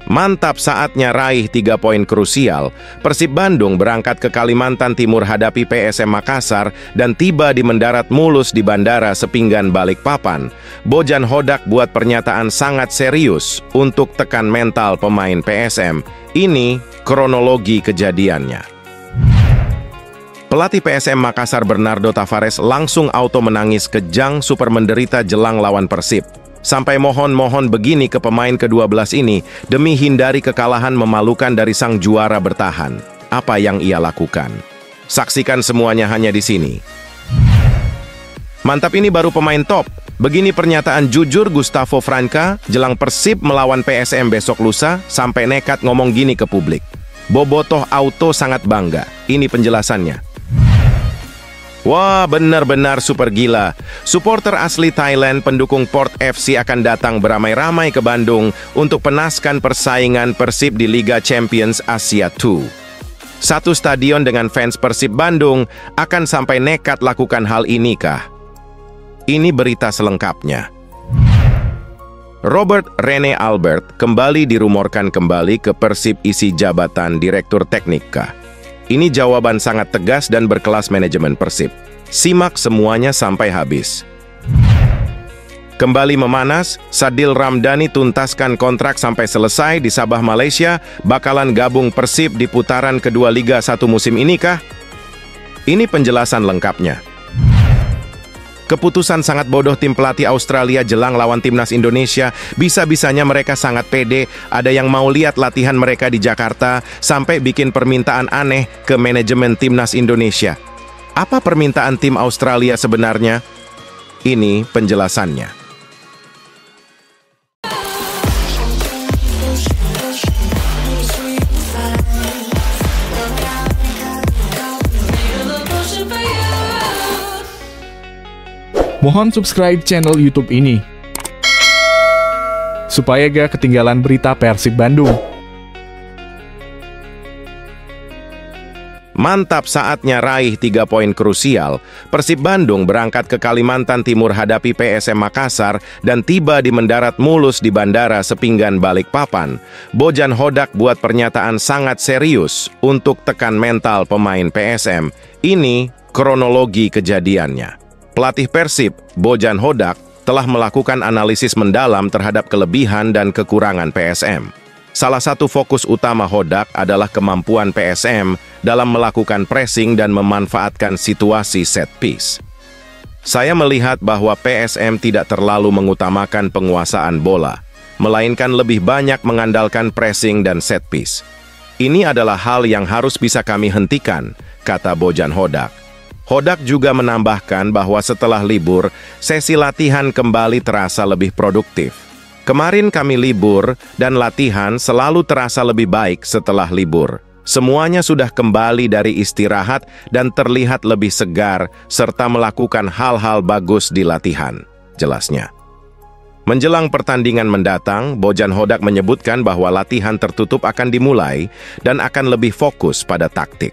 Mantap saatnya raih 3 poin krusial. Persib Bandung berangkat ke Kalimantan Timur hadapi PSM Makassar dan tiba di mendarat mulus di Bandara Sepinggan Balikpapan. Bojan Hodak buat pernyataan sangat serius untuk tekan mental pemain PSM. Ini kronologi kejadiannya. Pelatih PSM Makassar Bernardo Tavares langsung auto menangis kejang super menderita jelang lawan Persib. Sampai mohon-mohon begini ke pemain ke-12 ini demi hindari kekalahan memalukan dari sang juara bertahan. Apa yang ia lakukan? Saksikan semuanya hanya di sini. Mantap, ini baru pemain top. Begini pernyataan jujur Gustavo Franca jelang Persib melawan PSM besok lusa sampai nekat ngomong gini ke publik. Bobotoh auto sangat bangga. Ini penjelasannya. Wah, benar-benar super gila. Supporter asli Thailand pendukung Port FC akan datang beramai-ramai ke Bandung untuk penaskan persaingan Persib di Liga Champions Asia 2. Satu stadion dengan fans Persib Bandung akan sampai nekat lakukan hal ini kah? Ini berita selengkapnya. Robert Rene Albert kembali dirumorkan kembali ke Persib isi jabatan Direktur Teknik kah? Ini jawaban sangat tegas dan berkelas manajemen Persib. Simak semuanya sampai habis. Kembali memanas, Sadil Ramdhani tuntaskan kontrak sampai selesai di Sabah, Malaysia, bakalan gabung Persib di putaran kedua Liga 1 musim ini kah? Ini penjelasan lengkapnya. Keputusan sangat bodoh tim pelatih Australia jelang lawan timnas Indonesia. Bisa-bisanya mereka sangat pede, ada yang mau lihat latihan mereka di Jakarta, sampai bikin permintaan aneh ke manajemen timnas Indonesia. Apa permintaan tim Australia sebenarnya? Ini penjelasannya. Mohon subscribe channel YouTube ini, supaya gak ketinggalan berita Persib Bandung. Mantap saatnya raih 3 poin krusial. Persib Bandung berangkat ke Kalimantan Timur hadapi PSM Makassar dan tiba di mendarat mulus di Bandara Sepinggan Balikpapan. Bojan Hodak buat pernyataan sangat serius untuk tekan mental pemain PSM. Ini kronologi kejadiannya. Pelatih Persib, Bojan Hodak, telah melakukan analisis mendalam terhadap kelebihan dan kekurangan PSM. Salah satu fokus utama Hodak adalah kemampuan PSM dalam melakukan pressing dan memanfaatkan situasi set piece. Saya melihat bahwa PSM tidak terlalu mengutamakan penguasaan bola, melainkan lebih banyak mengandalkan pressing dan set piece. Ini adalah hal yang harus bisa kami hentikan, kata Bojan Hodak. Hodak juga menambahkan bahwa setelah libur, sesi latihan kembali terasa lebih produktif. Kemarin kami libur, dan latihan selalu terasa lebih baik setelah libur. Semuanya sudah kembali dari istirahat dan terlihat lebih segar, serta melakukan hal-hal bagus di latihan, jelasnya. Menjelang pertandingan mendatang, Bojan Hodak menyebutkan bahwa latihan tertutup akan dimulai dan akan lebih fokus pada taktik.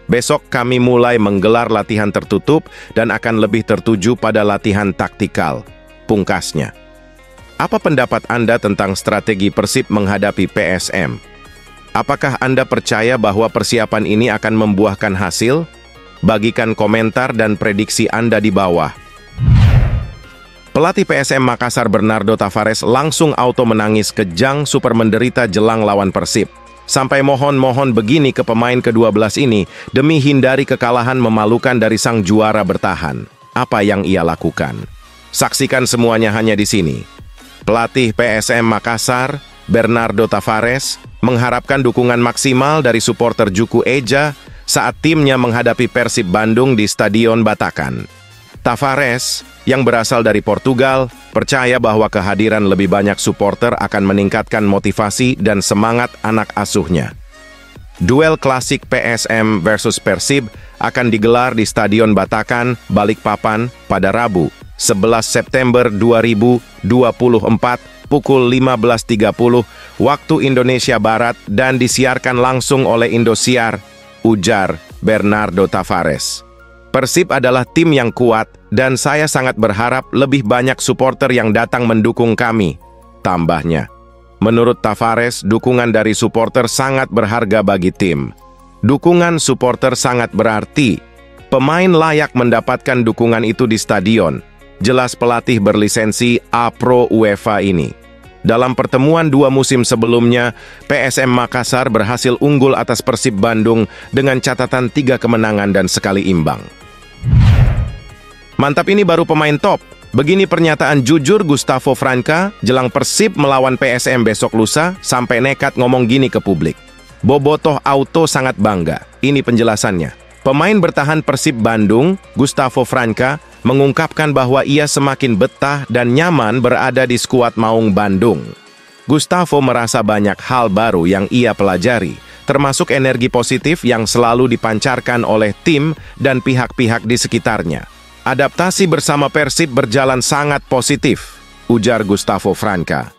Besok kami mulai menggelar latihan tertutup dan akan lebih tertuju pada latihan taktikal, pungkasnya. Apa pendapat Anda tentang strategi Persib menghadapi PSM? Apakah Anda percaya bahwa persiapan ini akan membuahkan hasil? Bagikan komentar dan prediksi Anda di bawah. Pelatih PSM Makassar Bernardo Tavares langsung auto menangis kejang super menderita jelang lawan Persib. Sampai mohon-mohon begini ke pemain ke-12 ini demi hindari kekalahan memalukan dari sang juara bertahan. Apa yang ia lakukan? Saksikan semuanya hanya di sini. Pelatih PSM Makassar, Bernardo Tavares, mengharapkan dukungan maksimal dari supporter Juku Eja saat timnya menghadapi Persib Bandung di Stadion Batakan. Tavares, yang berasal dari Portugal, percaya bahwa kehadiran lebih banyak supporter akan meningkatkan motivasi dan semangat anak asuhnya. Duel klasik PSM versus Persib akan digelar di Stadion Batakan, Balikpapan pada Rabu, 11 September 2024, pukul 15.30 waktu Indonesia Barat dan disiarkan langsung oleh Indosiar, ujar Bernardo Tavares. Persib adalah tim yang kuat dan saya sangat berharap lebih banyak supporter yang datang mendukung kami, tambahnya. Menurut Tavares, dukungan dari supporter sangat berharga bagi tim. Dukungan supporter sangat berarti. Pemain layak mendapatkan dukungan itu di stadion. Jelas pelatih berlisensi A-Pro UEFA ini. Dalam pertemuan 2 musim sebelumnya, PSM Makassar berhasil unggul atas Persib Bandung dengan catatan 3 kemenangan dan sekali imbang. Mantap, ini baru pemain top. Begini pernyataan jujur Gustavo Franca jelang Persib melawan PSM besok lusa, sampai nekat ngomong gini ke publik. Bobotoh Auto sangat bangga. Ini penjelasannya. Pemain bertahan Persib Bandung, Gustavo Franca, mengungkapkan bahwa ia semakin betah dan nyaman berada di skuad Maung Bandung. Gustavo merasa banyak hal baru yang ia pelajari, termasuk energi positif yang selalu dipancarkan oleh tim dan pihak-pihak di sekitarnya. Adaptasi bersama Persib berjalan sangat positif, ujar Gustavo Franca.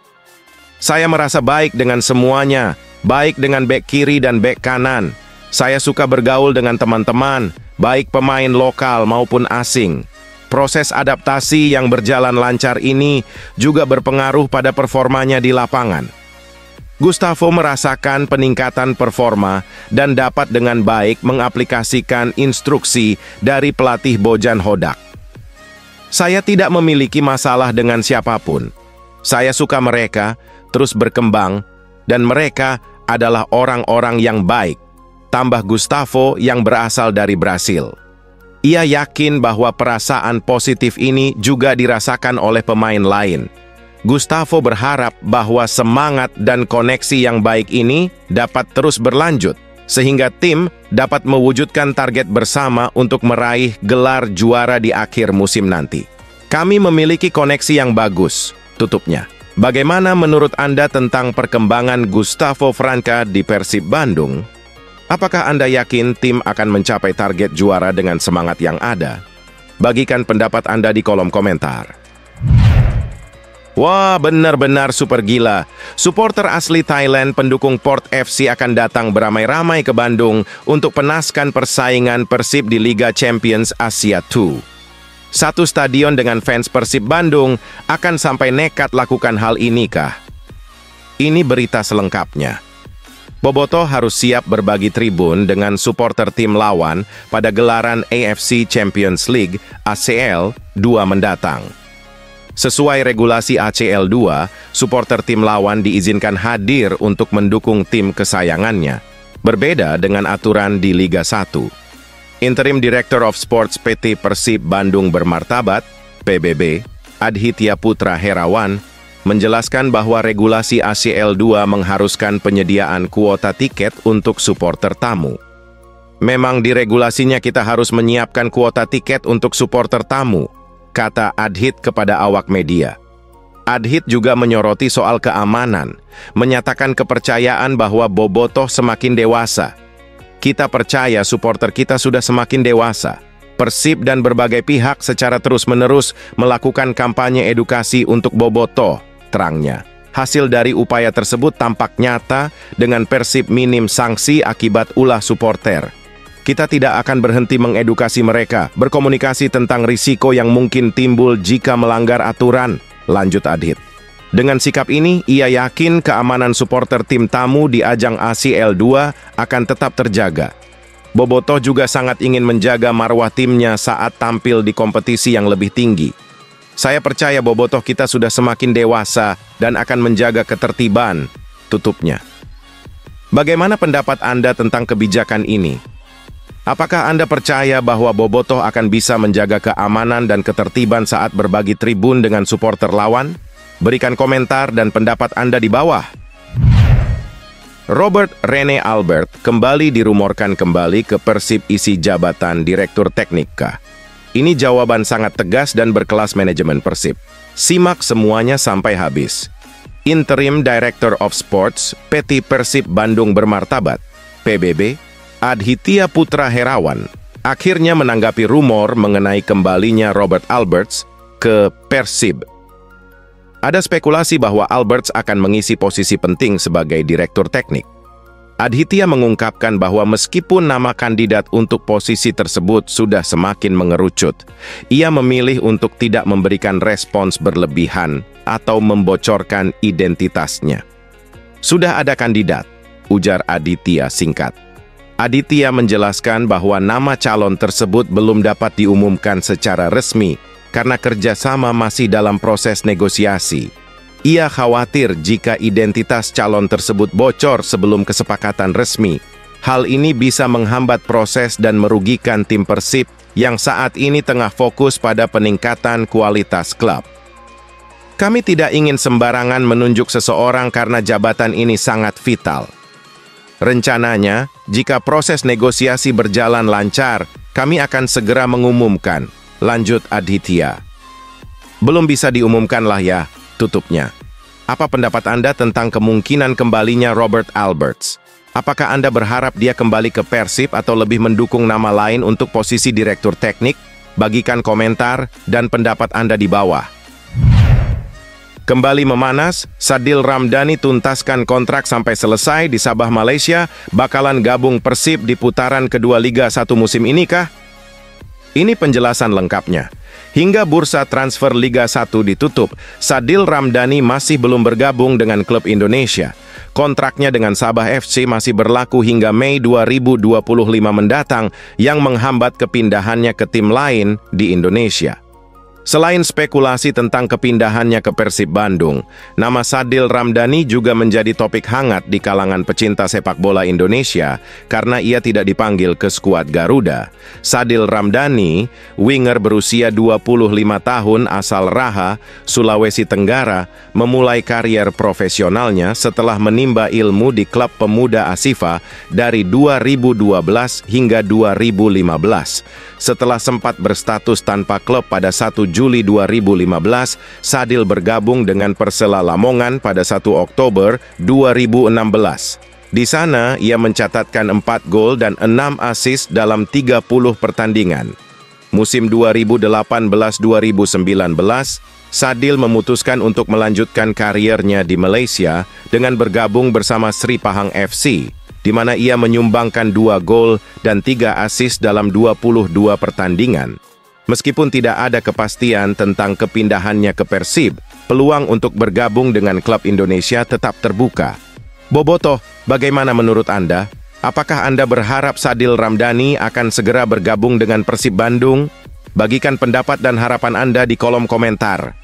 Saya merasa baik dengan semuanya, baik dengan bek kiri dan bek kanan. Saya suka bergaul dengan teman-teman, baik pemain lokal maupun asing. Proses adaptasi yang berjalan lancar ini juga berpengaruh pada performanya di lapangan. Gustavo merasakan peningkatan performa dan dapat dengan baik mengaplikasikan instruksi dari pelatih Bojan Hodak. Saya tidak memiliki masalah dengan siapapun. Saya suka mereka, terus berkembang, dan mereka adalah orang-orang yang baik. Tambah Gustavo yang berasal dari Brasil. Ia yakin bahwa perasaan positif ini juga dirasakan oleh pemain lain. Gustavo berharap bahwa semangat dan koneksi yang baik ini dapat terus berlanjut, sehingga tim dapat mewujudkan target bersama untuk meraih gelar juara di akhir musim nanti. Kami memiliki koneksi yang bagus, tutupnya. Bagaimana menurut Anda tentang perkembangan Gustavo Franca di Persib Bandung? Apakah Anda yakin tim akan mencapai target juara dengan semangat yang ada? Bagikan pendapat Anda di kolom komentar. Wah, benar-benar super gila. Supporter asli Thailand pendukung Port FC akan datang beramai-ramai ke Bandung untuk penaskan persaingan Persib di Liga Champions Asia 2. Satu stadion dengan fans Persib Bandung akan sampai nekat lakukan hal ini kah? Ini berita selengkapnya. Bobotoh harus siap berbagi tribun dengan supporter tim lawan pada gelaran AFC Champions League ACL 2 mendatang. Sesuai regulasi ACL 2, supporter tim lawan diizinkan hadir untuk mendukung tim kesayangannya, berbeda dengan aturan di Liga 1. Interim Director of Sports PT Persib Bandung Bermartabat, PBB, Adhitya Putra Herawan, menjelaskan bahwa regulasi ACL 2 mengharuskan penyediaan kuota tiket untuk supporter tamu. Memang di regulasinya kita harus menyiapkan kuota tiket untuk supporter tamu, kata Adhit kepada awak media. Adhit juga menyoroti soal keamanan, menyatakan kepercayaan bahwa Bobotoh semakin dewasa. Kita percaya supporter kita sudah semakin dewasa. Persib dan berbagai pihak secara terus-menerus melakukan kampanye edukasi untuk Bobotoh, terangnya. Hasil dari upaya tersebut tampak nyata dengan Persib minim sanksi akibat ulah supporter. Kita tidak akan berhenti mengedukasi mereka, berkomunikasi tentang risiko yang mungkin timbul jika melanggar aturan, lanjut Adhit. Dengan sikap ini, ia yakin keamanan supporter tim tamu di ajang ACL 2 akan tetap terjaga. Bobotoh juga sangat ingin menjaga marwah timnya saat tampil di kompetisi yang lebih tinggi. Saya percaya Bobotoh kita sudah semakin dewasa dan akan menjaga ketertiban, tutupnya. Bagaimana pendapat Anda tentang kebijakan ini? Apakah Anda percaya bahwa Bobotoh akan bisa menjaga keamanan dan ketertiban saat berbagi tribun dengan supporter lawan? Berikan komentar dan pendapat Anda di bawah. Robert Rene Albert kembali dirumorkan kembali ke Persib isi jabatan Direktur Teknik kah? Ini jawaban sangat tegas dan berkelas manajemen Persib. Simak semuanya sampai habis. Interim Director of Sports PT Persib Bandung Bermartabat, PBB, Adhitya Putra Herawan, akhirnya menanggapi rumor mengenai kembalinya Robert Alberts ke Persib. Ada spekulasi bahwa Alberts akan mengisi posisi penting sebagai Direktur Teknik. Adhitya mengungkapkan bahwa meskipun nama kandidat untuk posisi tersebut sudah semakin mengerucut, ia memilih untuk tidak memberikan respons berlebihan atau membocorkan identitasnya. Sudah ada kandidat, ujar Aditya singkat. Aditya menjelaskan bahwa nama calon tersebut belum dapat diumumkan secara resmi karena kerjasama masih dalam proses negosiasi. Ia khawatir jika identitas calon tersebut bocor sebelum kesepakatan resmi. Hal ini bisa menghambat proses dan merugikan tim Persib yang saat ini tengah fokus pada peningkatan kualitas klub. Kami tidak ingin sembarangan menunjuk seseorang karena jabatan ini sangat vital. Rencananya, jika proses negosiasi berjalan lancar, kami akan segera mengumumkan, lanjut Aditya. Belum bisa diumumkan lah ya, tutupnya. Apa pendapat Anda tentang kemungkinan kembalinya Robert Alberts? Apakah Anda berharap dia kembali ke Persib atau lebih mendukung nama lain untuk posisi direktur teknik? Bagikan komentar dan pendapat Anda di bawah. Kembali memanas, Sadil Ramdhani tuntaskan kontrak sampai selesai di Sabah, Malaysia. Bakalan gabung Persib di putaran kedua Liga 1 musim ini kah? Ini penjelasan lengkapnya. Hingga bursa transfer Liga 1 ditutup, Sadil Ramdhani masih belum bergabung dengan klub Indonesia. Kontraknya dengan Sabah FC masih berlaku hingga Mei 2025 mendatang yang menghambat kepindahannya ke tim lain di Indonesia. Selain spekulasi tentang kepindahannya ke Persib Bandung, nama Sadil Ramdhani juga menjadi topik hangat di kalangan pecinta sepak bola Indonesia karena ia tidak dipanggil ke skuad Garuda. Sadil Ramdhani, winger berusia 25 tahun asal Raha, Sulawesi Tenggara, memulai karier profesionalnya setelah menimba ilmu di klub pemuda Asifa dari 2012 hingga 2015. Setelah sempat berstatus tanpa klub pada 1 Juli 2015, Sadil bergabung dengan Persela Lamongan pada 1 Oktober 2016. Di sana, ia mencatatkan 4 gol dan 6 assist dalam 30 pertandingan. Musim 2018-2019, Sadil memutuskan untuk melanjutkan kariernya di Malaysia dengan bergabung bersama Sri Pahang FC, di mana ia menyumbangkan 2 gol dan 3 assist dalam 22 pertandingan. Meskipun tidak ada kepastian tentang kepindahannya ke Persib, peluang untuk bergabung dengan klub Indonesia tetap terbuka. Bobotoh, bagaimana menurut Anda? Apakah Anda berharap Sadil Ramdhani akan segera bergabung dengan Persib Bandung? Bagikan pendapat dan harapan Anda di kolom komentar.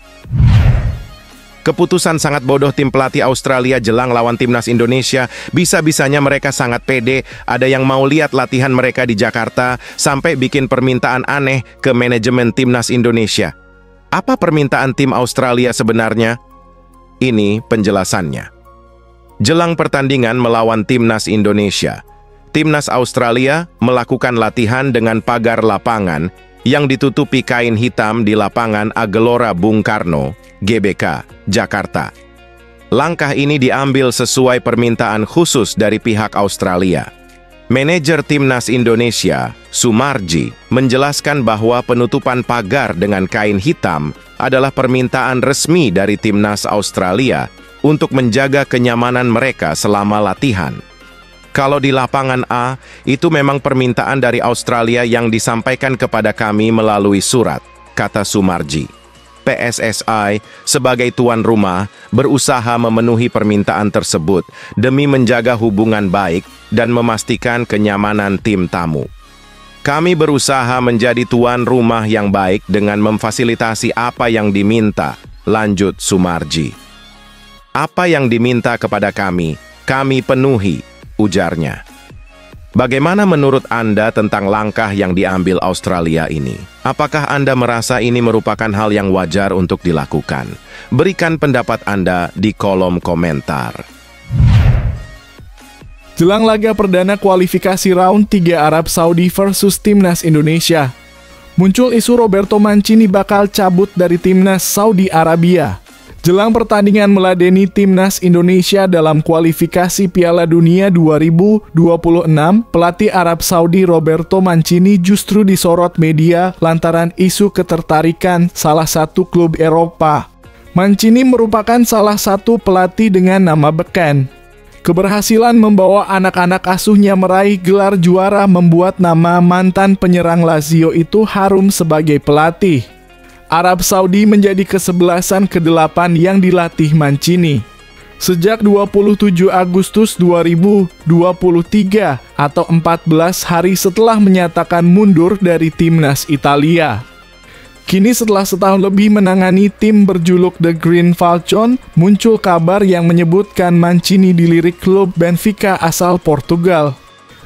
Keputusan sangat bodoh tim pelatih Australia jelang lawan timnas Indonesia. Bisa-bisanya mereka sangat pede, ada yang mau lihat latihan mereka di Jakarta, sampai bikin permintaan aneh ke manajemen timnas Indonesia. Apa permintaan tim Australia sebenarnya? Ini penjelasannya. Jelang pertandingan melawan timnas Indonesia, timnas Australia melakukan latihan dengan pagar lapangan yang ditutupi kain hitam di lapangan Gelora Bung Karno, GBK, Jakarta. Langkah ini diambil sesuai permintaan khusus dari pihak Australia. Manajer Timnas Indonesia, Sumarji, menjelaskan bahwa penutupan pagar dengan kain hitam adalah permintaan resmi dari Timnas Australia untuk menjaga kenyamanan mereka selama latihan. Kalau di lapangan A, itu memang permintaan dari Australia yang disampaikan kepada kami melalui surat, kata Sumarji. PSSI sebagai tuan rumah berusaha memenuhi permintaan tersebut demi menjaga hubungan baik dan memastikan kenyamanan tim tamu. Kami berusaha menjadi tuan rumah yang baik dengan memfasilitasi apa yang diminta, lanjut Sumarji. Apa yang diminta kepada kami penuhi, ujarnya. Bagaimana menurut Anda tentang langkah yang diambil Australia ini? Apakah Anda merasa ini merupakan hal yang wajar untuk dilakukan? Berikan pendapat Anda di kolom komentar. Jelang laga perdana kualifikasi round 3 Arab Saudi versus Timnas Indonesia, muncul isu Roberto Mancini bakal cabut dari Timnas Saudi Arabia. Jelang pertandingan meladeni Timnas Indonesia dalam kualifikasi Piala Dunia 2026, pelatih Arab Saudi Roberto Mancini justru disorot media lantaran isu ketertarikan salah satu klub Eropa. Mancini merupakan salah satu pelatih dengan nama beken. Keberhasilan membawa anak-anak asuhnya meraih gelar juara membuat nama mantan penyerang Lazio itu harum sebagai pelatih. Arab Saudi menjadi kesebelasan ke-8 yang dilatih Mancini. Sejak 27 Agustus 2023 atau 14 hari setelah menyatakan mundur dari timnas Italia. Kini setelah setahun lebih menangani tim berjuluk The Green Falcon, muncul kabar yang menyebutkan Mancini dilirik klub Benfica asal Portugal.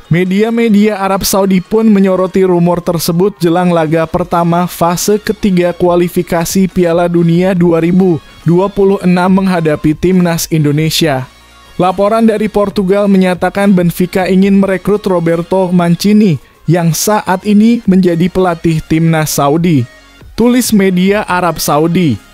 Media-media Arab Saudi pun menyoroti rumor tersebut jelang laga pertama fase ketiga kualifikasi Piala Dunia 2026 menghadapi timnas Indonesia. Laporan dari Portugal menyatakan Benfica ingin merekrut Roberto Mancini yang saat ini menjadi pelatih timnas Saudi. Tulis media Arab Saudi.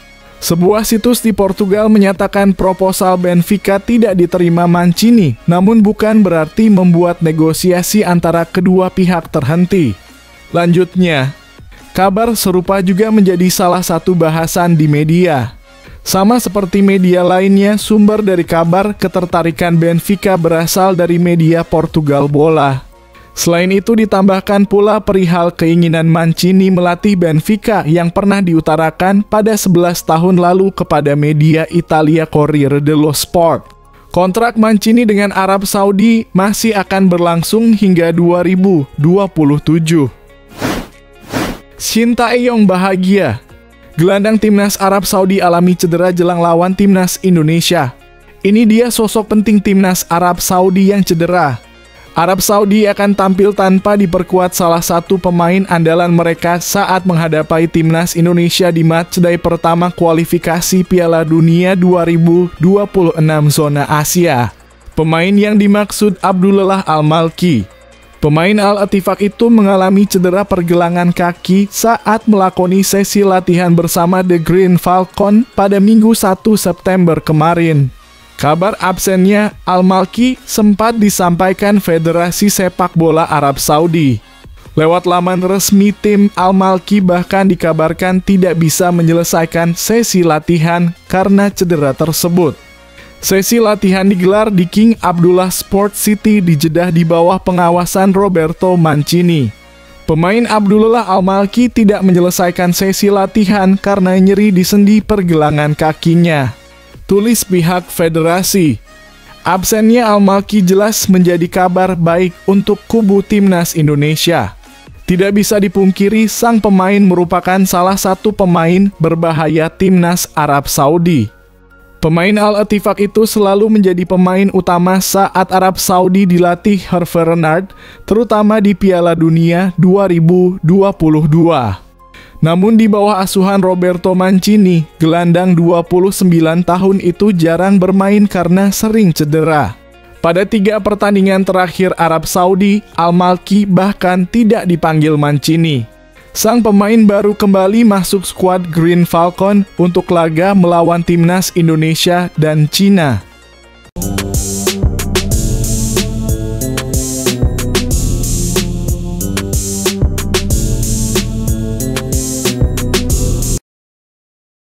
Sebuah situs di Portugal menyatakan proposal Benfica tidak diterima Mancini, namun bukan berarti membuat negosiasi antara kedua pihak terhenti. Lanjutnya, kabar serupa juga menjadi salah satu bahasan di media. Sama seperti media lainnya, sumber dari kabar ketertarikan Benfica berasal dari media Portugal Bola. Selain itu ditambahkan pula perihal keinginan Mancini melatih Benfica yang pernah diutarakan pada 11 tahun lalu kepada media Italia Corriere dello Sport. Kontrak Mancini dengan Arab Saudi masih akan berlangsung hingga 2027. Shin Tae-yong bahagia. Gelandang timnas Arab Saudi alami cedera jelang lawan timnas Indonesia. Ini dia sosok penting timnas Arab Saudi yang cedera. Arab Saudi akan tampil tanpa diperkuat salah satu pemain andalan mereka saat menghadapi timnas Indonesia di matchday pertama kualifikasi Piala Dunia 2026 zona Asia. Pemain yang dimaksud Abdullah Al-Malki. Pemain Al-Ettifaq itu mengalami cedera pergelangan kaki saat melakoni sesi latihan bersama The Green Falcon pada Minggu 1 September kemarin. Kabar absennya Al-Malki sempat disampaikan Federasi Sepak Bola Arab Saudi. Lewat laman resmi tim, Al-Malki bahkan dikabarkan tidak bisa menyelesaikan sesi latihan karena cedera tersebut. Sesi latihan digelar di King Abdullah Sport City di Jeddah di bawah pengawasan Roberto Mancini. Pemain Abdullah Al-Malki tidak menyelesaikan sesi latihan karena nyeri di sendi pergelangan kakinya. Tulis pihak federasi. Absennya Al-Malki jelas menjadi kabar baik untuk kubu timnas Indonesia. Tidak bisa dipungkiri sang pemain merupakan salah satu pemain berbahaya timnas Arab Saudi. Pemain Al-Ettifaq itu selalu menjadi pemain utama saat Arab Saudi dilatih Hervé Renard, terutama di Piala Dunia 2022. Namun di bawah asuhan Roberto Mancini, gelandang 29 tahun itu jarang bermain karena sering cedera. Pada 3 pertandingan terakhir Arab Saudi, Al-Malki bahkan tidak dipanggil Mancini. Sang pemain baru kembali masuk skuad Green Falcon untuk laga melawan timnas Indonesia dan Cina.